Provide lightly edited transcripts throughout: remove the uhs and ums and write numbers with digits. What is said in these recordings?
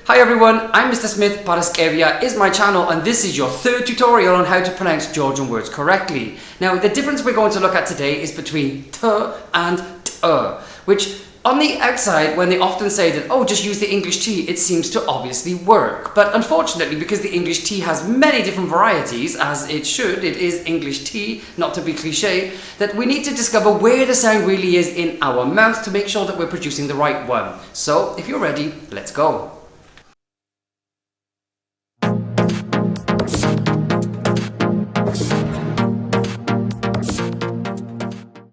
Hi everyone, I'm Mr. Smith. Paraskevia is my channel and this is your third tutorial on how to pronounce Georgian words correctly. Now the difference we're going to look at today is between t and t, which on the outside when they often say that, oh, just use the English T, it seems to obviously work. But unfortunately, because the English T has many different varieties, as it should, it is English T, not to be cliche, that we need to discover where the sound really is in our mouth to make sure that we're producing the right one. So if you're ready, let's go.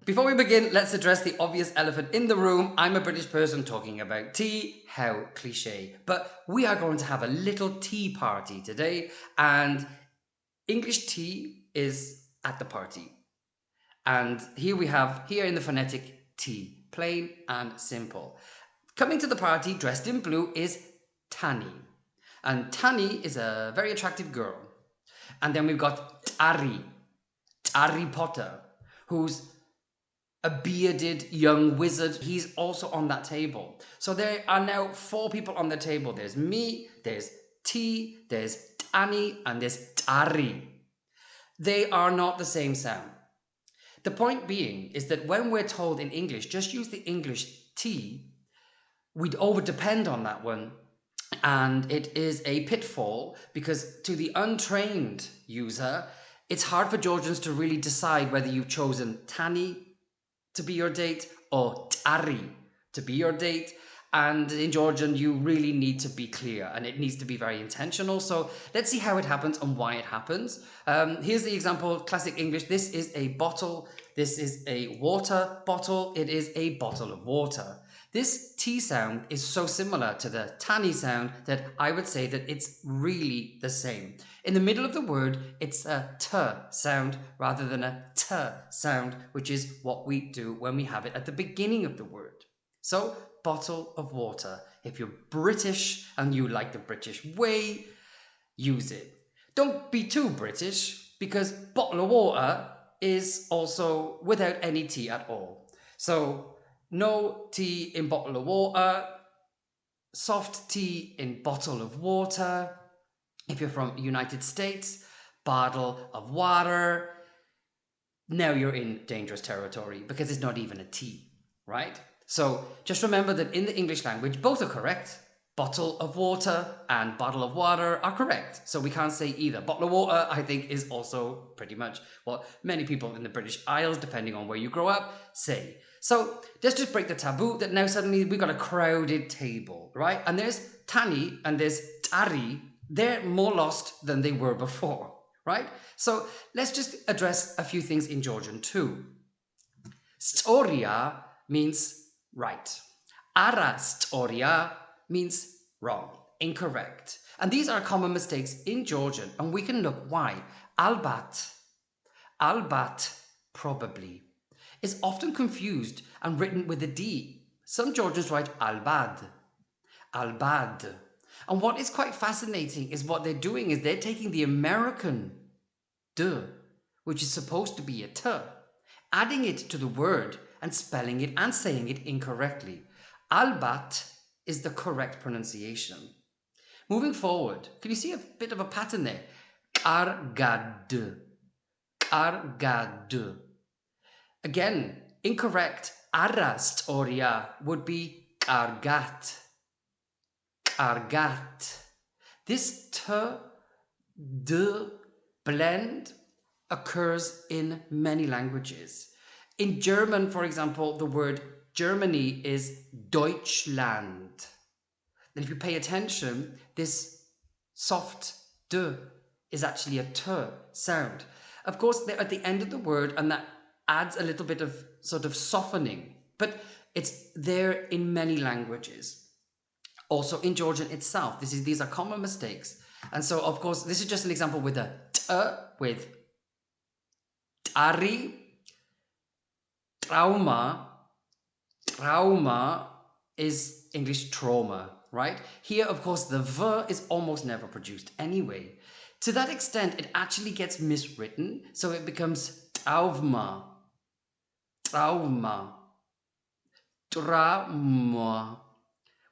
Before we begin, let's address the obvious elephant in the room. I'm a British person talking about tea. How cliche. But we are going to have a little tea party today, and English tea is at the party. And here we have, here in the phonetic T, plain and simple. Coming to the party dressed in blue is Tani. And Tani is a very attractive girl. And then we've got Tari Potter, who's a bearded young wizard. He's also on that table. So there are now 4 people on the table. There's me, there's T, there's Tani, and there's Tari. They are not the same sound. The point being is that when we're told in English, just use the English T, we'd over-depend on that one. And it is a pitfall because to the untrained user, it's hard for Georgians to really decide whether you've chosen Tani to be your date or Tari to be your date. And in Georgian, you really need to be clear and it needs to be very intentional. So let's see how it happens and why it happens. Here's the example, classic English. This is a bottle. This is a water bottle. It is a bottle of water. This T sound is so similar to the Tani sound that I would say that it's really the same. In the middle of the word, it's a T sound rather than a T sound, which is what we do when we have it at the beginning of the word. So, bottle of water. If you're British and you like the British way, use it. Don't be too British because bottle of water is also without any T at all. So, no T in bottle of water, soft T in bottle of water. If you're from United States, bottle of water. Now you're in dangerous territory because it's not even a T, right? So just remember that in the English language, both are correct. Bottle of water and bottle of water are correct. So we can't say either. Bottle of water, I think, is also pretty much what many people in the British Isles, depending on where you grow up, say. So let's just break the taboo that now suddenly we've got a crowded table, right? And there's Tani and there's Tari. They're more lost than they were before, right? So let's just address a few things in Georgian too. Storia means right. Ara storia means wrong, incorrect. And these are common mistakes in Georgian, and we can look why. Albat, probably, is often confused and written with a D. Some Georgians write albad. And what is quite fascinating is what they're doing is they're taking the American D, which is supposed to be a T, adding it to the word and spelling it and saying it incorrectly. Albat is the correct pronunciation. Moving forward, can you see a bit of a pattern there? Kargad. Again, incorrect. Arastoria would be kargat. This T, D blend occurs in many languages. In German, for example, the word Germany is Deutschland. And if you pay attention, this soft D is actually a T sound. Of course, they're at the end of the word, and that adds a little bit of sort of softening, but it's there in many languages. Also in Georgian itself, these are common mistakes. And so, of course, this is just an example with a T, with Tari. Trauma is English trauma, right? Here, of course, the V is almost never produced anyway. To that extent, it actually gets miswritten, so it becomes trauma.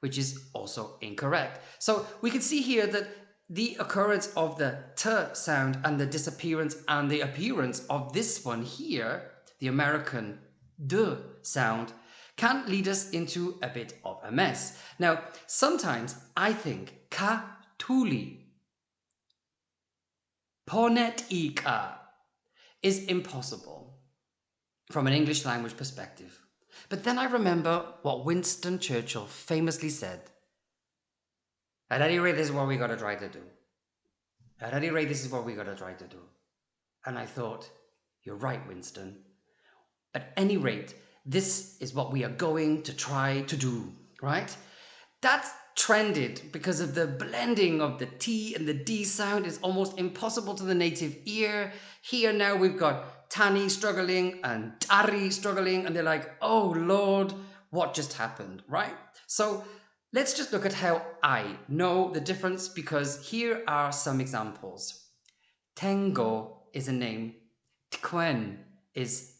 which is also incorrect. So we can see here that the occurrence of the t sound and the disappearance and the appearance of this one here, the American d sound, can lead us into a bit of a mess. Now, sometimes I think ka tuli, ponet ika is impossible from an English language perspective. But then I remember what Winston Churchill famously said. At any rate, this is what we gotta try to do. At any rate, this is what we gotta try to do. And I thought, you're right, Winston. At any rate, this is what we are going to try to do, right? That's trended because of the blending of the T and the D sound is almost impossible to the native ear. Here now we've got tani struggling and tari struggling, and they're like, oh Lord, what just happened, right? So let's just look at how I know the difference, because here are some examples. Tengo is a name. Tquen is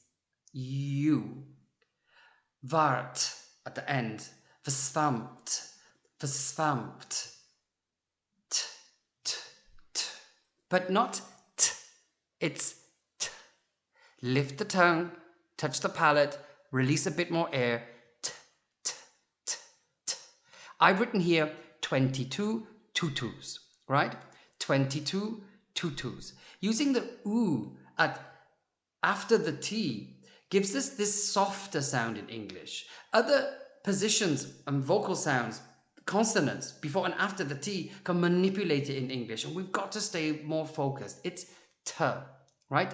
you. Vart at the end. Versvampt. Versvampt. T, t, t. But not t. It's t. Lift the tongue, touch the palate, release a bit more air. T, t, t, t. I've written here 22 tutus, right? 22 tutus. Using the oo after the T gives us this softer sound in English. Other positions and vocal sounds, consonants before and after the T, can manipulate it in English, and we've got to stay more focused. It's T, right?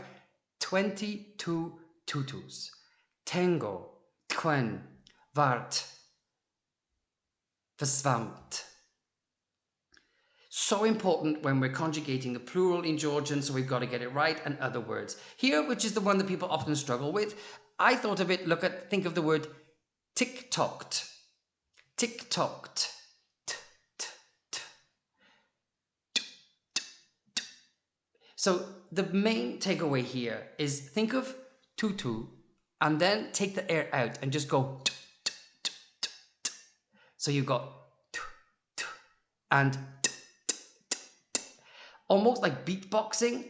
22 tutus. Tengo, tquen, vart, versvampt. So important when we're conjugating the plural in Georgian, so we've got to get it right, and other words. Here, which is the one that people often struggle with, I thought of it, think of the word tick-tocked. Tick-tocked. So the main takeaway here is think of tutu and then take the air out and just go t, t, t, t, t. So you've got t, t, and t, t, t, t. Almost like beatboxing.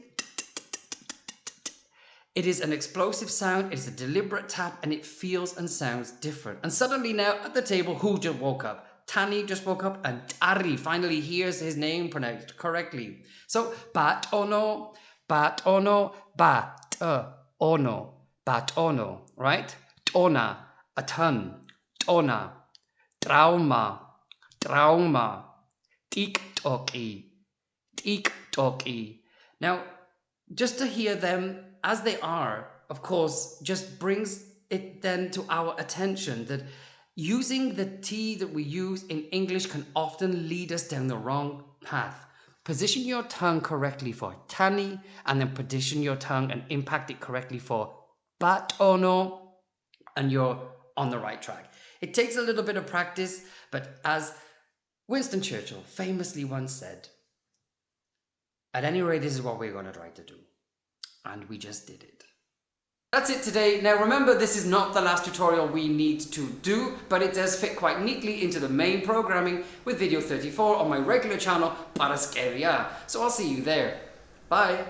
It is an explosive sound, it's a deliberate tap, and it feels and sounds different. And suddenly now at the table, who just woke up? Tani just woke up, and Tari finally hears his name pronounced correctly. So, bat ono, bat ono, bat ono, bat ono, right? Tona, a ton, tona, trauma, trauma, tiktoki, tiktoki. Now, just to hear them as they are, of course, just brings it then to our attention that using the T that we use in English can often lead us down the wrong path. Position your tongue correctly for tani, and then position your tongue and impact it correctly for batono, and you're on the right track. It takes a little bit of practice, but as Winston Churchill famously once said, at any rate, this is what we're going to try to do. And we just did it. That's it today. Now remember, this is not the last tutorial we need to do, but it does fit quite neatly into the main programming with video 34 on my regular channel, Paraskeria. So I'll see you there. Bye.